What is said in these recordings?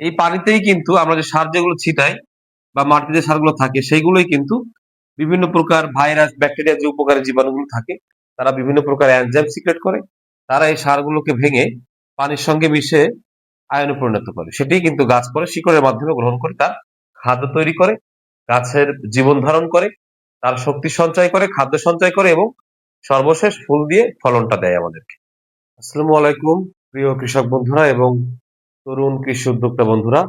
এই পানিতেই কিন্তু আমরা যে সার যেগুলো ছিটাই বা মাটিতে যে সারগুলো থাকে সেইগুলোই কিন্তু বিভিন্ন প্রকার ভাইরাস, ব্যাকটেরিয়া যে উপকারী জীবাণুগুলো থাকে তারা বিভিন্ন প্রকার এনজাইম সিক্রেট করে। তারা এই সারগুলোকে ভেঙে পানির সঙ্গে মিশে আয়নে পরিণত করে। সেটাই কিন্তু গাছ পরে শিকড়ের মাধ্যমে গ্রহণ করে তার খাদ্য তৈরি করে, গাছের জীবন ধারণ করে, তার শক্তি সঞ্চয় করে, খাদ্য সঞ্চয় করে এবং সর্বশেষ ফুল দিয়ে ফলনটা দেয় আমাদেরকে। আসসালামু আলাইকুম প্রিয় কৃষক বন্ধুরা এবং তরুণ কৃষি উদ্যোক্তা বন্ধুরা।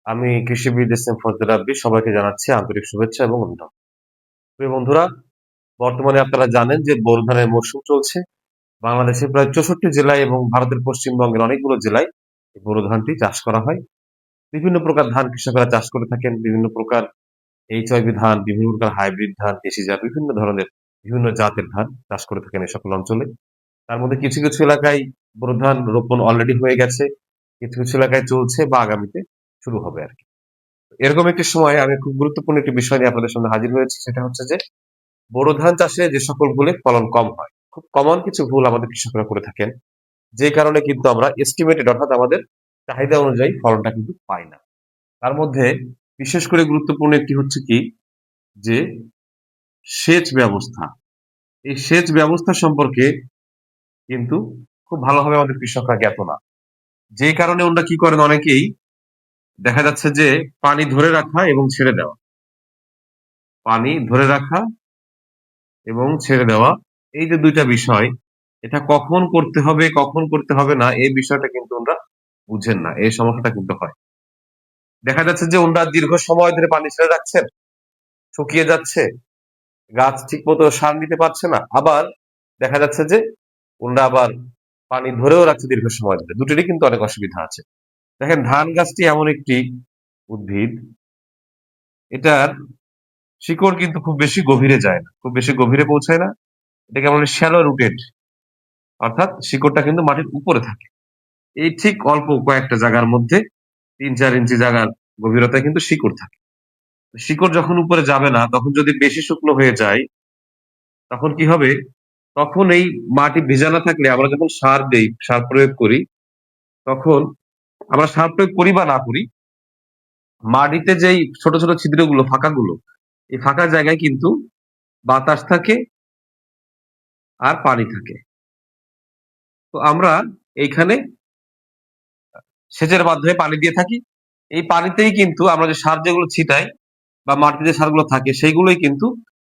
আমি কৃষিবিদ এস এম ফজলে রাব্বি, সবাইকে জানাচ্ছি আন্তরিক শুভেচ্ছা এবং অভিনন্দন। প্রিয় বন্ধুরা, বর্তমানে আপনারা জানেন যে বোরো ধানের মৌসুম চলছে। বাংলাদেশের প্রায় 64 জেলায় এবং ভারতের পশ্চিমবঙ্গের অনেকগুলো জেলায় এই বোরো ধানটি চাষ করা হয়। বিভিন্ন প্রকার ধান কৃষকরা চাষ করে থাকেন, বিভিন্ন প্রকার এইচআইভি ধান, বিভিন্ন প্রকার হাইব্রিড ধান, দেশি জাত, বিভিন্ন ধরনের বিভিন্ন জাতের ধান চাষ করে থাকেন এই সকল অঞ্চলে। তার মধ্যে কিছু কিছু এলাকায় বোরো ধান রোপণ অলরেডি হয়ে গেছে, কিছু কিছু এলাকায় চলছে বা আগামীতে শুরু হবে আর কি। এরকম একটি সময় আমি খুব গুরুত্বপূর্ণ একটি বিষয় নিয়ে আপনাদের সামনে হাজির হয়েছি, সেটা হচ্ছে যে বোরো ধান চাষে যে সকল ভুলে ফলন কম হয়, খুব কমন কিছু ভুল আমাদের কৃষকরা করে থাকেন, যে কারণে কিন্তু আমরা এস্টিমেটেড অর্থাৎ আমাদের চাহিদা অনুযায়ী ফলনটা কিন্তু পাই না। তার মধ্যে বিশেষ করে গুরুত্বপূর্ণ একটি হচ্ছে কি, যে সেচ ব্যবস্থা। এই সেচ ব্যবস্থা সম্পর্কে কিন্তু খুব ভালোভাবে আমাদের কৃষকরা জ্ঞাত না, যে কারণে ওনারা কি করেন, অনেকেই দেখা যাচ্ছে যে পানি ধরে রাখা এবং ছেড়ে দেওয়া, পানি ধরে রাখা এবং ছেড়ে দেওয়া, এই যে দুইটা বিষয়, এটা কখন করতে হবে কখন করতে হবে না এই বিষয়টা কিন্তু ওনারা বুঝেন না। এই সমস্যাটা কিন্তু হয়। দেখা যাচ্ছে যে ওনারা দীর্ঘ সময় ধরে পানি ছেড়ে রাখছেন, শুকিয়ে যাচ্ছে, গাছ ঠিক মতো সার নিতে পারছে না। আবার দেখা যাচ্ছে যে ওনারা আবার পানি ধরেও রাখছে দীর্ঘ সময় ধরে, দুটোরই কিন্তু অনেক অসুবিধা আছে। দেখেন, ধান গাছটি এমন একটি উদ্ভিদ, এটার শিকড় কিন্তু খুব বেশি গভীরে যায় না, খুব বেশি গভীরে পৌঁছায় না। এটা কেমন শ্যালো রুটেড, অর্থাৎ শিকড়টা কিন্তু মাটির উপরে থাকে। এই ঠিক অল্প কয়েকটা জায়গার মধ্যে 3-4 ইঞ্চি জায়গার গভীরতায় কিন্তু শিকড় থাকে। শিকড় যখন উপরে যাবে না, তখন যদি বেশি শুকনো হয়ে যায়, তখন কি হবে, তখন এই মাটি ভেজা না থাকলে আমরা যখন সার দেই, সার প্রয়োগ করি, তখন আমরা সার প্রয়োগ করি বা না করি, মাটিতে যেই ছোট ছোট ছিদ্রগুলো, ফাঁকাগুলো, এই ফাঁকা জায়গায় কিন্তু বাতাস থাকে আর পানি থাকে। তো আমরা এইখানে সেচের মাধ্যমে পানি দিয়ে থাকি। এই পানিতেই কিন্তু আমরা যে সার যেগুলো ছিটাই বা মাটিতে যে সারগুলো থাকে সেইগুলোই কিন্তু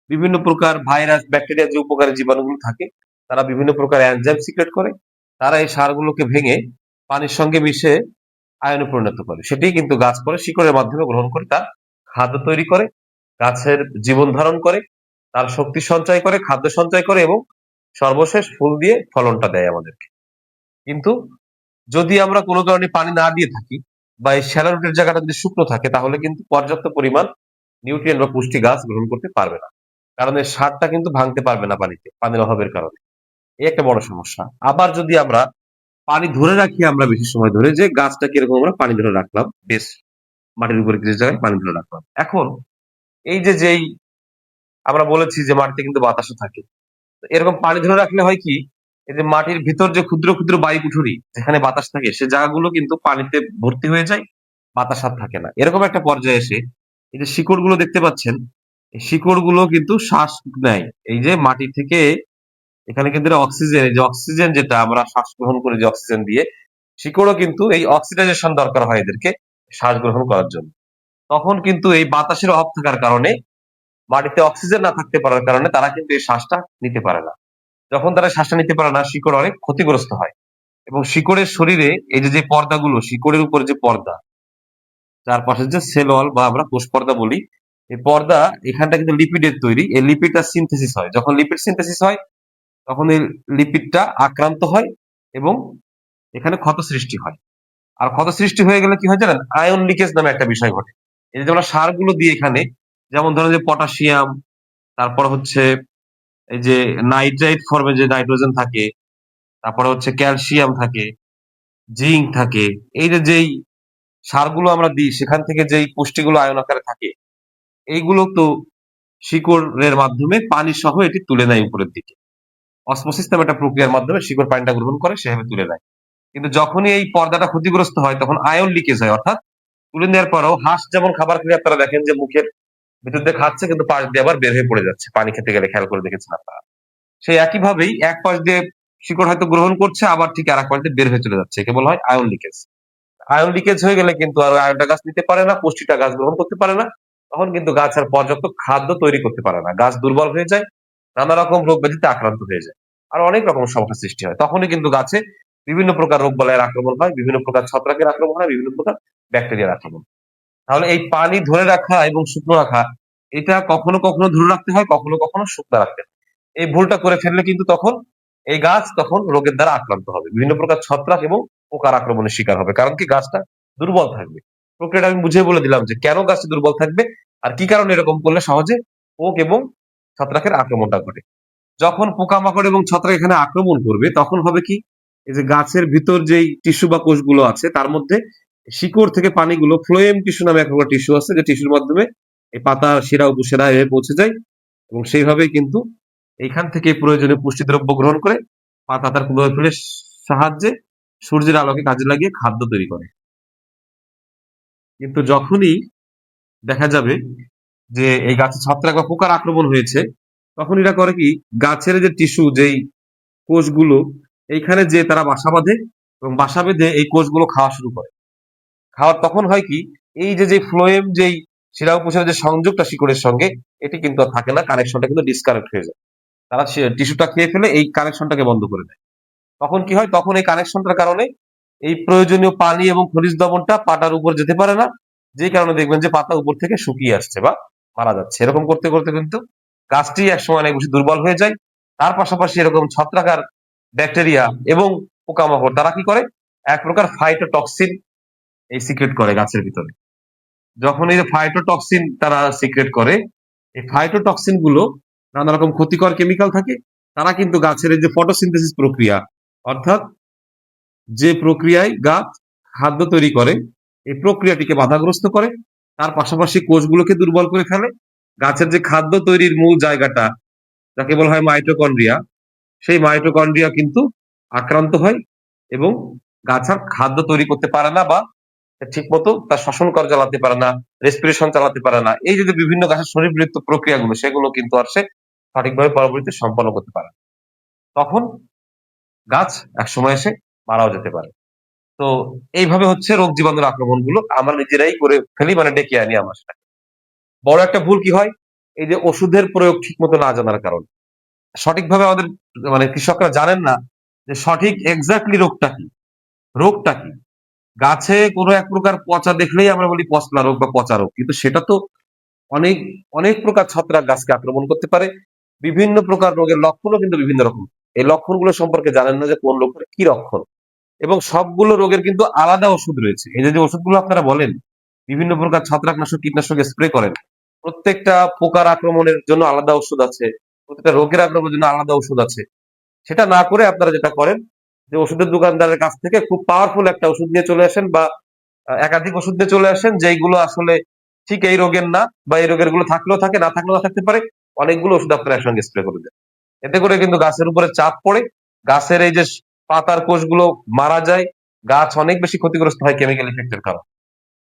বিভিন্ন প্রকার ভাইরাস, ব্যাকটেরিয়া যে উপকারী জীবাণুগুলো থাকে তারা বিভিন্ন প্রকার এনজাইম সিক্রেট করে। তারা এই সারগুলোকে ভেঙে পানির সঙ্গে মিশে আয়নে পরিণত করে। সেটাই কিন্তু গাছ পরে শিকড়ের মাধ্যমে গ্রহণ করে তার খাদ্য তৈরি করে, গাছের জীবন ধারণ করে, তার শক্তি সঞ্চয় করে, খাদ্য সঞ্চয় করে এবং সর্বশেষ ফুল দিয়ে ফলনটা দেয় আমাদেরকে। কিন্তু যদি আমরা কোনো কারণে পানি না দিয়ে থাকি বা এই শ্যালো রুটের জায়গাটা যদি শুকনো থাকে, তাহলে কিন্তু পর্যাপ্ত পরিমাণ নিউট্রিয়েন্ট বা পুষ্টি গাছ গ্রহণ করতে পারবে না। কারণ এর সারটা কিন্তু ভাঙতে পারবে না পানিতে, পানির অভাবের কারণে। এই একটা বড় সমস্যা। আবার যদি আমরা পানি ধরে রাখি, আমরা বেশি সময় ধরে, যে গাছটা কিরকম আমরা পানি ধরে রাখলাম, বেশ মাটির উপরে কিছু জায়গায় পানি ধরে রাখলাম। এখন এই যে যেই আমরা বলেছি যে মাটিতে কিন্তু বাতাসও থাকে, তো এরকম পানি ধরে রাখলে হয় কি, এই যে মাটির ভিতর যে ক্ষুদ্র ক্ষুদ্র বায়ু কুঠুরি যেখানে বাতাস থাকে, সে জায়গাগুলো কিন্তু পানিতে ভর্তি হয়ে যায়, বাতাস আর থাকে না। এরকম একটা পর্যায়ে এসে এই যে শিকড় গুলো দেখতে পাচ্ছেন, এই শিকড় গুলো কিন্তু শ্বাস নেয়। এই যে মাটি থেকে এখানে কিন্তু অক্সিজেন, এই যে অক্সিজেন যেটা আমরা শ্বাস গ্রহণ করি যে অক্সিজেন দিয়ে, শিকড়ও কিন্তু এই অক্সিডাইজেশন দরকার হয় এদেরকে শ্বাস গ্রহণ করার জন্য। তখন কিন্তু এই বাতাসের অভাব থাকার কারণে, মাটিতে অক্সিজেন না থাকতে পারার কারণে তারা কিন্তু এই শ্বাসটা নিতে পারে না। যখন তারা শ্বাসটা নিতে পারে না, শিকড় অনেক ক্ষতিগ্রস্ত হয় এবং শিকড়ের শরীরে এই যে যে পর্দাগুলো, শিকড়ের উপর যে পর্দা, চারপাশে যে সেল ওয়াল বা আমরা কোষ পর্দা বলি, এই পর্দা এখানটা কিন্তু লিপিডের তৈরি। এই লিপিডটা সিনথেসিস হয়, যখন লিপিড সিনথেসিস হয় তখন এই লিপিডটা আক্রান্ত হয় এবং এখানে ক্ষত সৃষ্টি হয়। আর ক্ষত সৃষ্টি হয়ে গেলে কি হয় জানেন, আয়ন লিকেজ নামে একটা বিষয় ঘটে। এই যে আমরা সারগুলো দিই এখানে, যেমন ধরেন যে পটাশিয়াম, তারপর হচ্ছে এই যে নাইট্রাইট ফর্মে যে নাইট্রোজেন থাকে, তারপরে হচ্ছে ক্যালসিয়াম থাকে, জিঙ্ক থাকে। এই যে যেই সারগুলো আমরা দিই সেখান থেকে যেই পুষ্টিগুলো আয়ন আকারে থাকে, এইগুলো তো শিকড়ের মাধ্যমে পানি সহ এটি তুলে নেয় উপরের দিকে। অসমোসিস নামে একটা প্রক্রিয়ার মাধ্যমে শিকড় পানিটা গ্রহণ করে, সেভাবে তুলে নেয়। কিন্তু যখনই এই পর্দাটা ক্ষতিগ্রস্ত হয় তখন আয়ন লিকেজ হয়, অর্থাৎ তুলে নেওয়ার পরেও হাঁস যেমন খাবার খেলে আপনারা দেখেন যে মুখের ভিতর দিয়ে খাচ্ছে কিন্তু পাশ দিয়ে আবার বের হয়ে পড়ে যাচ্ছে, পানি খেতে গেলে খেয়াল করে দেখেছেন আপনারা। সেই একইভাবেই এক পাশ দিয়ে শিকড় হয়তো গ্রহণ করছে, আবার ঠিক আরেক পাশ দিয়ে বের হয়ে চলে যাচ্ছে, একে বলা হয় আয়ন লিকেজ। আয়ন লিকেজ হয়ে গেলে কিন্তু আর আয়নটা গাছ নিতে পারে না, পুষ্টিটা গাছ গ্রহণ করতে পারে না। তখন কিন্তু গাছ আর পর্যাপ্ত খাদ্য তৈরি করতে পারে না, গাছ দুর্বল হয়ে যায়, নানা রকম রোগ ব্যাধিতে আক্রান্ত হয়ে যায়, আর অনেক রকম সমস্যার সৃষ্টি হয়। তখনই কিন্তু গাছে বিভিন্ন প্রকার রোগ বালাইয়ের আক্রমণ হয়, বিভিন্ন প্রকার ছত্রাকের আক্রমণ হয়, বিভিন্ন প্রকার ব্যাকটেরিয়ার আক্রমণ। তাহলে এই পানি ধরে রাখা এবং শুকনো রাখা, এটা কখনো কখনো ধরে রাখতে হয়, কখনো কখনো শুকনো রাখতে হয়। এই ভুলটা করে ফেললে কিন্তু তখন এই গাছ তখন রোগের দ্বারা আক্রান্ত হবে, বিভিন্ন প্রকার ছত্রাক এবং পোকার আক্রমণের শিকার হবে, কারণ কি গাছটা দুর্বল থাকবে। প্রক্রিয়াটা আমি বুঝিয়ে বলে দিলাম যে কেন গাছটা দুর্বল থাকবে আর কি কারণে এরকম করলে সহজে পোক এবং ছত্রাকের আক্রমণটা ঘটে। যখন পোকামাকড় এবং ছত্রাক এখানে আক্রমণ করবে তখন হবে কি, এই যে গাছের ভিতর যেই টিস্যু বা কোষগুলো আছে তার মধ্যে শিকড় থেকে পানিগুলো ফ্লোয়েম টিস্যু নামে এক প্রকার টিস্যু আছে, যে টিস্যুর মাধ্যমে এই পাতা শিরা উপশিরা এ পৌঁছে যায়, এবং সেইভাবেই কিন্তু এইখান থেকে প্রয়োজনীয় পুষ্টি দ্রব্য গ্রহণ করে পাতা তার ক্লোরোফিলের সাহায্যে সূর্যের আলোকে কাজে লাগিয়ে খাদ্য তৈরি করে। কিন্তু যখনই দেখা যাবে যে এই গাছে ছত্রাক বা পোকার আক্রমণ হয়েছে, তখন এরা করে কি, গাছের যে টিস্যু যেই কোষগুলো এইখানে যে তারা বাসা বাঁধে, এবং বাসা বেঁধে এই কোষগুলো খাওয়া শুরু করে। খাওয়ার তখন হয় কি, এই যে ফ্লোয়েম যেই শিরা উপশিরা যে সংযোগটা শিকড়ের সঙ্গে, এটি কিন্তু আর থাকে না, কানেকশনটা কিন্তু ডিসকানেক্ট হয়ে যায়। তারা টিস্যুটা খেয়ে ফেলে এই কানেকশনটাকে বন্ধ করে দেয়। তখন কি হয়, তখন এই কানেকশনটার কারণে এই প্রয়োজনীয় পানি এবং খনিজ লবণটা পাতার উপর যেতে পারে না, যে কারণে দেখবেন যে পাতা উপর থেকে শুকিয়ে আসছে বা মারা যাচ্ছে। এরকম করতে করতে কিন্তু গাছটি একসময় অনেক বেশি দুর্বল হয়ে যায়। তার পাশাপাশি এরকম ছত্রাকার ব্যাকটেরিয়া এবং পোকামাকড় তারা কি করে, এক প্রকার ফাইটোটক্সিন এই সিক্রেট করে গাছের ভিতরে। যখন এই যে ফাইটোটক্সিন তারা সিক্রেট করে, এই ফাইটোটক্সিন গুলো নানা রকম ক্ষতিকর কেমিক্যাল থাকে, তারা কিন্তু গাছের এই যে ফটোসিনথেসিস প্রক্রিয়া, অর্থাৎ যে প্রক্রিয়ায় গাছ খাদ্য তৈরি করে, এই প্রক্রিয়াটিকে বাধাগ্রস্ত করে। তার পাশাপাশি কোষগুলোকে দুর্বল করে ফেলে। গাছের যে খাদ্য তৈরির মূল জায়গাটা, যাকে বলা হয় মাইটোকন্ড্রিয়া, সেই মাইটোকন্ড্রিয়া কিন্তু আক্রান্ত হয়, এবং গাছ আর খাদ্য তৈরি করতে পারে না, বা ঠিক মতো তার শ্বসন কার্য চালাতে পারে না, রেসপিরেশন চালাতে পারে না। এই যে বিভিন্ন গাছের শরীরবৃত্ত প্রক্রিয়াগুলো, সেগুলো কিন্তু আর সে সঠিকভাবে পরবর্তীতে সম্পন্ন করতে পারে না। তখন গাছ একসময় এসে মারাও যেতে পারে। তো এইভাবে হচ্ছে রোগ জীবাণুর আক্রমণ গুলো আমরা নিজেরাই করে ফেলি, মানে ডেকে আনি আমার সাথে। বড় একটা ভুল কি হয়, এই যে ওষুধের প্রয়োগ ঠিক মতো না জানার কারণে। সঠিকভাবে আমাদের মানে কৃষকরা জানেন না যে সঠিক এক্সাক্টলি রোগটা কি। গাছে কোনো এক প্রকার পচা দেখলেই আমরা বলি পচলা রোগ বা পচা রোগ, কিন্তু সেটা তো অনেক অনেক প্রকার ছত্রাক গাছকে আক্রমণ করতে পারে। বিভিন্ন প্রকার রোগের লক্ষণও কিন্তু বিভিন্ন রকম। এই লক্ষণগুলো সম্পর্কে জানেন না যে কোন রোগের কি লক্ষণ, এবং সবগুলো রোগের কিন্তু আলাদা ওষুধ রয়েছে। এই যে ওষুধগুলো আপনারা বলেন, বিভিন্ন প্রকার ছত্রাকনাশক কীটনাশক স্প্রে করেন, প্রত্যেকটা পোকার আক্রমণের জন্য আলাদা ওষুধ আছে, প্রত্যেকটা রোগের আক্রমণের জন্য আলাদা ওষুধ আছে। সেটা না করে আপনারা যেটা করেন, যে ওষুধের দোকানদারের কাছ থেকে খুব পাওয়ারফুল একটা ওষুধ নিয়ে চলে আসেন, বা একাধিক ওষুধ নিয়ে চলে আসেন, যেইগুলো আসলে ঠিক এই রোগের না, বা এই রোগের গুলো থাকলেও থাকে, না থাকলেও না থাকতে পারে। অনেকগুলো ওষুধ আপনারা একসঙ্গে স্প্রে করে দেন। এতে করে কিন্তু গাছের উপরে চাপ পড়ে, গাছের এই যে পাতার কোষগুলো মারা যায়, গাছ অনেক বেশি ক্ষতিগ্রস্ত হয় কেমিক্যাল ইফেক্টের কারণে,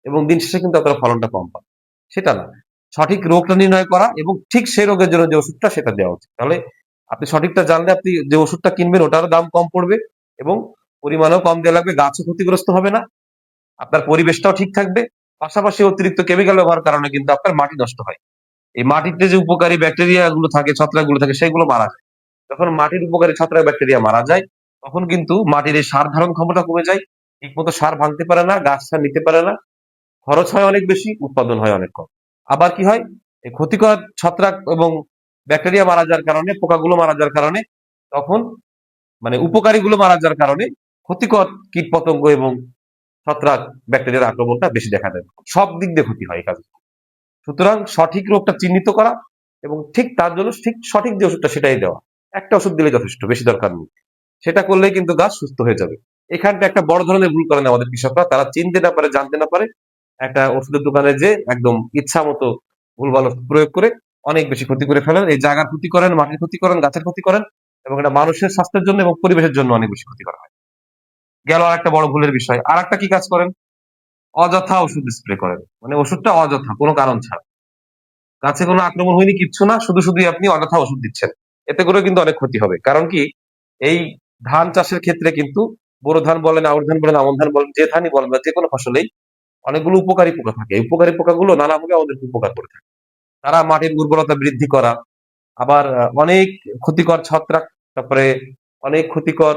এবং দিন শেষে কিন্তু আপনার ফলনটা কম পান। সেটা না, সঠিক রোগটা নির্ণয় করা এবং ঠিক সেই রোগের জন্য যে ওষুধটা সেটা দেওয়া উচিত। তাহলে আপনি সঠিকটা জানলে আপনি যে ওষুধটা কিনবেন ওটারও দাম কম পড়বে, এবং পরিমাণও কম দেওয়া লাগবে, গাছও ক্ষতিগ্রস্ত হবে না, আপনার পরিবেশটাও ঠিক থাকবে। পাশাপাশি অতিরিক্ত কেমিক্যাল ব্যবহারের কারণে কিন্তু আপনার মাটি নষ্ট হয়। এই মাটিতে যে উপকারী ব্যাকটেরিয়া গুলো থাকে, ছত্রাক গুলো থাকে, সেগুলো মারা যায়। যখন মাটির উপকারী ছত্রাক ব্যাকটেরিয়া মারা যায়, তখন কিন্তু মাটির এই সার ধারণ ক্ষমতা কমে যায়, ঠিকমতো সার ভাঙতে পারে না, গাছ সার নিতে পারে না, খরচ হয় অনেক বেশি, উৎপাদন হয় অনেক কম। আবার কি হয়, এই ক্ষতিকর ছত্রাক এবং ব্যাকটেরিয়া মারা যাওয়ার কারণে, পোকাগুলো মারা যাওয়ার কারণে, তখন মানে উপকারী গুলো মারা যাওয়ার কারণে ক্ষতিকর কীট পতঙ্গ এবং ছত্রাক ব্যাকটেরিয়ার আক্রমণটা বেশি দেখা দেয়। সব দিক দিয়ে ক্ষতি হয় এই কাজে। সুতরাং সঠিক রোগটা চিহ্নিত করা, এবং ঠিক তার জন্য ঠিক সঠিক যে ওষুধটা সেটাই দেওয়া। একটা ওষুধ দিলে যথেষ্ট, বেশি দরকার নেই। সেটা করলেই কিন্তু গাছ সুস্থ হয়ে যাবে। এখানটা একটা বড় ধরনের ভুল করেন আমাদের কৃষকরা, তারা চিনতে না পারে, জানতে না পারে, একটা ওষুধের দোকানে যে একদম ইচ্ছা মতো ভুলভাল ওষুধ প্রয়োগ করে অনেক বেশি ক্ষতি করে ফেলেন। এই জায়গার ক্ষতি করেন, মাটির ক্ষতি করেন, গাছের ক্ষতি করেন, এবং এটা মানুষের স্বাস্থ্যের জন্য এবং পরিবেশের জন্য অনেক বেশি ক্ষতিকর হয়। গেল আর একটা বড় ভুলের বিষয়। আর একটা কি কাজ করেন? অযথা ওষুধ স্প্রে করেন। মানে ওষুধটা অযথা, কোনো কারণ ছাড়া। গাছে কোনো আক্রমণ হয়নি, কিচ্ছু না। শুধুই আপনি অযথা ওষুধ দিচ্ছেন। এতে করেও কিন্তু অনেক ক্ষতি হবে। কারণ কি? এই ধান চাষের ক্ষেত্রে কিন্তু বোরো ধান বলেন, আউশ ধান বলেন, আমন ধান বলেন, যে ধানই বলেন বা যেকোনো ফসলেই অনেকগুলো উপকারী পোকা থাকে। এই উপকারী পোকাগুলো নানাভাবে আমাদেরকে উপকার করে থাকে। তারা মাটির উর্বরতা বৃদ্ধি করা, আবার অনেক ক্ষতিকর ছত্রাক, তারপরে অনেক ক্ষতিকর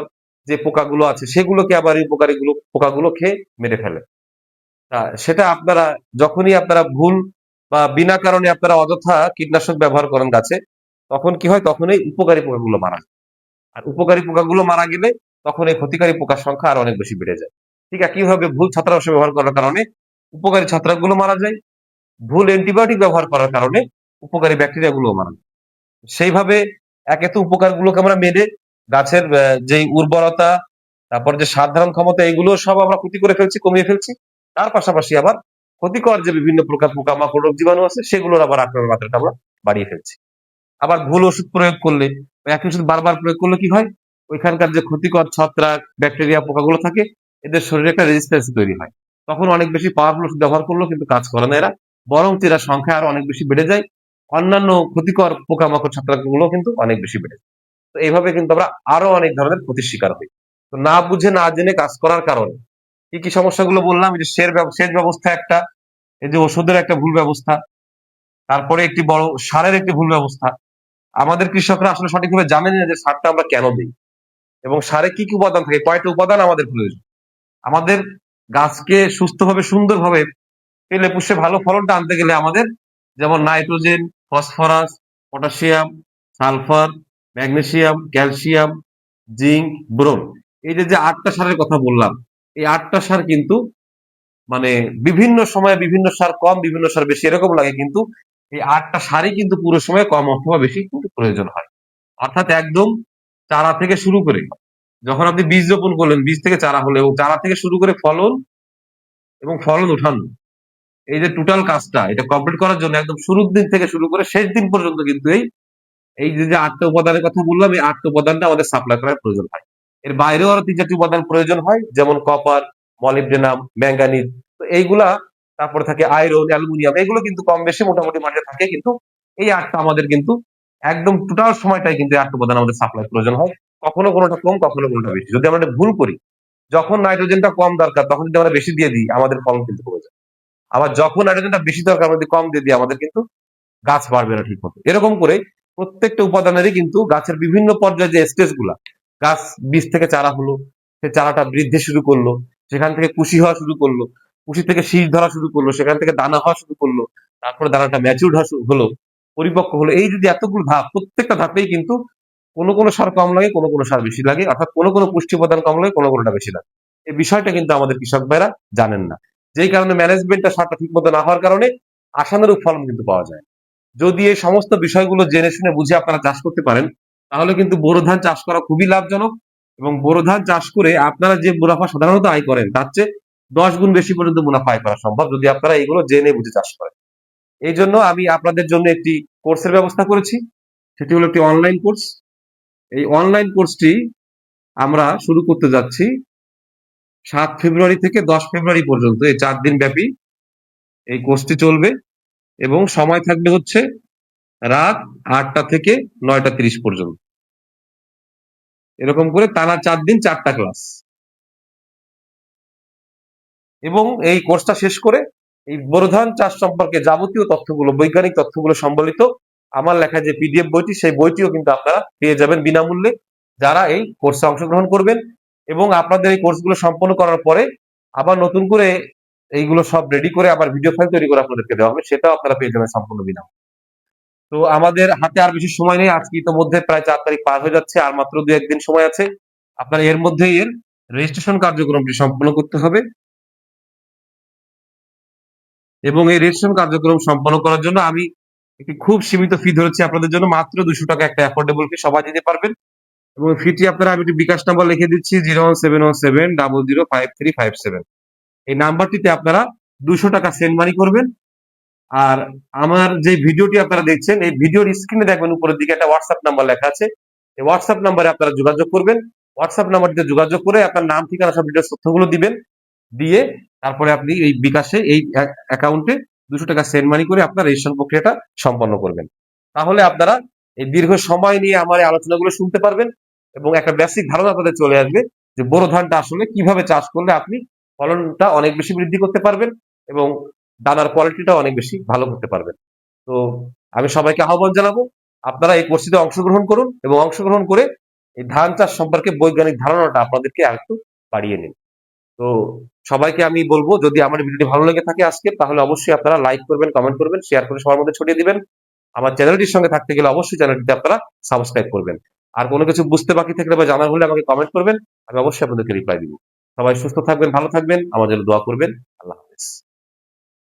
যে পোকাগুলো আছে সেগুলোকে আবার এই পোকাগুলো খেয়ে মেরে ফেলে। সেটা আপনারা যখনই আপনারা ভুল বা বিনা কারণে আপনারা অযথা কীটনাশক ব্যবহার করেন গাছে, তখন কি হয়? তখন এই উপকারী পোকাগুলো মারা যায়। আর উপকারী পোকাগুলো মারা গেলে তখন এই ক্ষতিকারী পোকার সংখ্যা আরো অনেক বেশি বেড়ে যায়। ঠিক একইভাবে ভুল ছত্রাকনাশক ব্যবহার করার কারণে উপকারী ছত্রাকগুলো মারা যায়। ভুল অ্যান্টিবায়োটিক ব্যবহার করার কারণে উপকারী ব্যাকটেরিয়াগুলোও মারা যায়। সেইভাবে একে তো উপকারগুলোকে আমরা মেরে গাছের যেই উর্বরতা, তারপর যে সার ধারণ ক্ষমতা, এগুলো সব আমরা ক্ষতি করে ফেলছি, কমিয়ে ফেলছি। তার পাশাপাশি আবার ক্ষতিকর যে বিভিন্ন প্রকার পোকামাকড়, রোগ জীবাণু আছে সেগুলোর আবার আক্রমণ মাত্রাটা আমরা বাড়িয়ে ফেলছি। আবার ভুল ওষুধ প্রয়োগ করলে, একই ওষুধ বারবার প্রয়োগ করলে কি হয়? ওইখানকার যে ক্ষতিকর ছত্রাক, ব্যাকটেরিয়া, পোকাগুলো থাকে, এদের শরীরে একটা রেজিস্ট্যান্স তৈরি হয়। তখন অনেক বেশি পাওয়ারফুল ওষুধ ব্যবহার করলেও কিন্তু কাজ করে না এরা। বরং এরা সংখ্যা আরো অনেক বেশি বেড়ে যায়। অন্যান্য ক্ষতিকর পোকামাকড়, ছত্রাকগুলো কিন্তু অনেক বেশি বেড়ে যায়। তো এইভাবে কিন্তু আমরা আরো অনেক ধরনের ক্ষতির শিকার হই। তো না বুঝে না জেনে কাজ করার কারণে কি সমস্যাগুলো বললাম? এই যে সেচ ব্যবস্থা একটা, এই যে ওষুধের একটা ভুল ব্যবস্থা, তারপরে একটি বড় সারের একটি ভুল ব্যবস্থা। আমাদের কৃষকরা আসলে সঠিকভাবে জানেন না যে সারটা আমরা কেন দিই এবং সারে কি উপাদান থাকে, কয়টা উপাদান আমাদের প্রয়োজন। আমাদের গাছকে সুস্থভাবে, সুন্দরভাবে পেলে পুষে ভালো ফলনটা আনতে গেলে আমাদের যেমন nitrogen, phosphorus, potassium, sulphur, magnesium, calcium, zinc, boron, এই যে ৮টা সারের কথা বললাম, এই ৮টা সার কিন্তু মানে বিভিন্ন সময়ে বিভিন্ন সার কম, বিভিন্ন সার বেশি এরকম লাগে, কিন্তু এই ৮টা সারই কিন্তু পুরো সময় কম অথবা বেশি কিন্তু প্রয়োজন হয়। অর্থাৎ একদম চারা থেকে শুরু করে, যখন আপনি বীজ রোপণ করলেন, বীজ থেকে চারা হলো এবং চারা থেকে শুরু করে ফলন এবং ফলন উঠানো, এই যে টোটাল কাজটা এটা কমপ্লিট করার জন্য একদম শুরুর দিন থেকে শুরু করে শেষ দিন পর্যন্ত কিন্তু এই এই যে ৮টা উপাদানের কথা বললাম, এই ৮টা উপাদানটা আমাদের সাপ্লাই করার প্রয়োজন হয়। এর বাইরেও আরো ৩-৪টি উপাদান প্রয়োজন হয়, যেমন কপার, মলিবডেনাম, ম্যাঙ্গানিজ। তো এইগুলা, তারপরে থাকে আয়রন, অ্যালুমিনিয়াম, এগুলো কিন্তু কম বেশি মোটামুটি মাঠে থাকে, কিন্তু এই ৮টা আমাদের কিন্তু একদম টোটাল সময়টাই কিন্তু ৮টা উপাদান আমাদের সাপ্লাই প্রয়োজন হয়। কখনো কোনোটা কম, কখনো কোনোটা বেশি। যদি আমরা ভুল করি, যখন নাইট্রোজেনটা কম দরকার তখন যদি আমরা বেশি দিয়ে দিই, আমাদের ফলন কিন্তু কমে যায়। আবার যখন নাইট্রোজেনটা বেশি দরকার আমরা যদি কম দিয়ে দিই, আমাদের কিন্তু গাছ বাড়বে না ঠিক মতো। এরকম করে প্রত্যেকটা উপাদানেরই কিন্তু গাছের বিভিন্ন পর্যায়ে যে স্টেজ গুলা, গাছ বীজ থেকে চারা হলো, সে চারাটা বৃদ্ধি শুরু করলো, সেখান থেকে কুশি হওয়া শুরু করলো, কুশি থেকে শীষ ধরা শুরু করলো, সেখান থেকে দানা হওয়া শুরু করলো, তারপরে দানাটা ম্যাচিউর হলো, পরিপক্ক হলো। এই যদি এতগুলো ধাপ, প্রত্যেকটা ধাপেই কিন্তু কোনো সার কম লাগে, কোনো সার বেশি লাগে, অর্থাৎ কোনো পুষ্টি উপাদান কম লাগে, কোনোটা বেশি লাগে। এই বিষয়টা কিন্তু আমাদের কৃষক ভাইরা জানেন না। যেই কারণে ম্যানেজমেন্টটা সারটা ঠিক মতো না হওয়ার কারণে আশানুরূপ ফলন কিন্তু পাওয়া যায়। যদি এই সমস্ত বিষয়গুলো জেনে শুনে বুঝে আপনারা চাষ করতে পারেন, তাহলে কিন্তু বোরো ধান চাষ করা খুবই লাভজনক। এবং বোরো ধান চাষ করে আপনারা যে মুনাফা সাধারণত আয় করেন, তার চেয়ে ১০ গুণ বেশি পর্যন্ত মুনাফা আয় করা সম্ভব, যদি আপনারা এগুলো জেনে বুঝে চাষ করেন। এই জন্য আমি আপনাদের জন্য একটি কোর্সের ব্যবস্থা করেছি। সেটি হলো একটি অনলাইন কোর্স। এই অনলাইন কোর্সটি আমরা শুরু করতে যাচ্ছি ৭ ফেব্রুয়ারি থেকে ১০ ফেব্রুয়ারি পর্যন্ত। এই ৪ দিন ব্যাপী এই কোর্সটি চলবে এবং সময় থাকবে হচ্ছে রাত ৮টা থেকে ৯টা ৩০ পর্যন্ত। এরকম করে টানা ৪ দিন ৪টা ক্লাস। এবং এই কোর্সটা শেষ করে এই বোরো ধান চাষ সম্পর্কে যাবতীয় তথ্যগুলো, বৈজ্ঞানিক তথ্যগুলো সম্বলিত আমার লেখা যে পিডিএফ বইটি, সেই বইটিও কিন্তু আপনারা পেয়ে যাবেন বিনামূল্যে, যারা এই কোর্সে অংশগ্রহণ করবেন। এবং আপনাদের এই কোর্সগুলো সম্পন্ন করার পরে আবার নতুন করে এইগুলো সব রেডি করে আবার ভিডিও ফাইল তৈরি করে আপনাদেরকে দেওয়া হবে, সেটাও আপনারা পেয়ে যাবেন সম্পূর্ণ বিনামূল্যে। তো আমাদের হাতে আর বেশি সময় নেই। আজকে ইতোমধ্যে প্রায় ৪ তারিখ পার হয়ে যাচ্ছে। আর মাত্র ২-১ দিন সময় আছে। আপনারা এর মধ্যেই এর রেজিস্ট্রেশন কার্যক্রমটি সম্পন্ন করতে হবে। এবং এই রেজিস্ট্রেশন কার্যক্রম সম্পন্ন করার জন্য আমি একটি খুব সীমিত ফি ধরেছি আপনাদের জন্য। মাত্র ৳২০০ একটা অ্যাফোর্ডেবল ফি, সবাই দিতে পারবেন। এবং ফিটি আপনারা, আমি একটি বিকাশ নাম্বার লিখে দিচ্ছি, 01717005357। এই নাম্বারটিতে আপনারা ৳২০০ সেন্ড মানি করবেন। আর আমার যে ভিডিওটি আপনারা দেখছেন, এই ভিডিওর স্ক্রিনে দেখবেন উপরের দিকে একটা হোয়াটসঅ্যাপ নাম্বার লেখা আছে। এই হোয়াটসঅ্যাপ নাম্বারে আপনারা যোগাযোগ করবেন। হোয়াটসঅ্যাপ নাম্বারটিতে যোগাযোগ করে আপনার নাম, ঠিকানা, সব ডিটেলস তথ্যগুলো দিবেন। দিয়ে তারপরে আপনি এই বিকাশে এই অ্যাকাউন্টে 200 টাকা সেন্ড মানি করে আপনার রেজিস্ট্রেশন প্রক্রিয়াটা সম্পন্ন করবেন। তাহলে আপনারা এই দীর্ঘ সময় নিয়ে আমার এই আলোচনাগুলো শুনতে পারবেন এবং একটা বেসিক ধারণা আপনাদের চলে আসবে যে বোরো ধানটা আসলে কিভাবে চাষ করলে আপনি ফলনটা অনেক বেশি বৃদ্ধি করতে পারবেন এবং দানার কোয়ালিটিটা অনেক বেশি ভালো করতে পারবেন। তো আমি সবাইকে আহ্বান জানাবো, আপনারা এই কোর্সটিতে অংশগ্রহণ করুন এবং অংশগ্রহণ করে এই ধান চাষ সম্পর্কে বৈজ্ঞানিক ধারণাটা আপনাদেরকে আরেকটু বাড়িয়ে নিন। তো সবাইকে আমি বলবো, যদি আমার ভিডিওটি ভালো লেগে থাকে আজকে, তাহলে অবশ্যই আপনারা লাইক করবেন, কমেন্ট করবেন, শেয়ার করে সবার মধ্যে ছড়িয়ে দিবেন। আমার চ্যানেলটির সঙ্গে থাকতে গেলে অবশ্যই চ্যানেলটিতে আপনারা সাবস্ক্রাইব করবেন। আর কোনো কিছু বুঝতে বাকি থাকলে বা জানার হলে আমাকে কমেন্ট করবেন, আমি অবশ্যই আপনাদেরকে রিপ্লাই দিব। সবাই সুস্থ থাকবেন, ভালো থাকবেন, আমার জন্য দোয়া করবেন। আল্লাহ হাফেজ।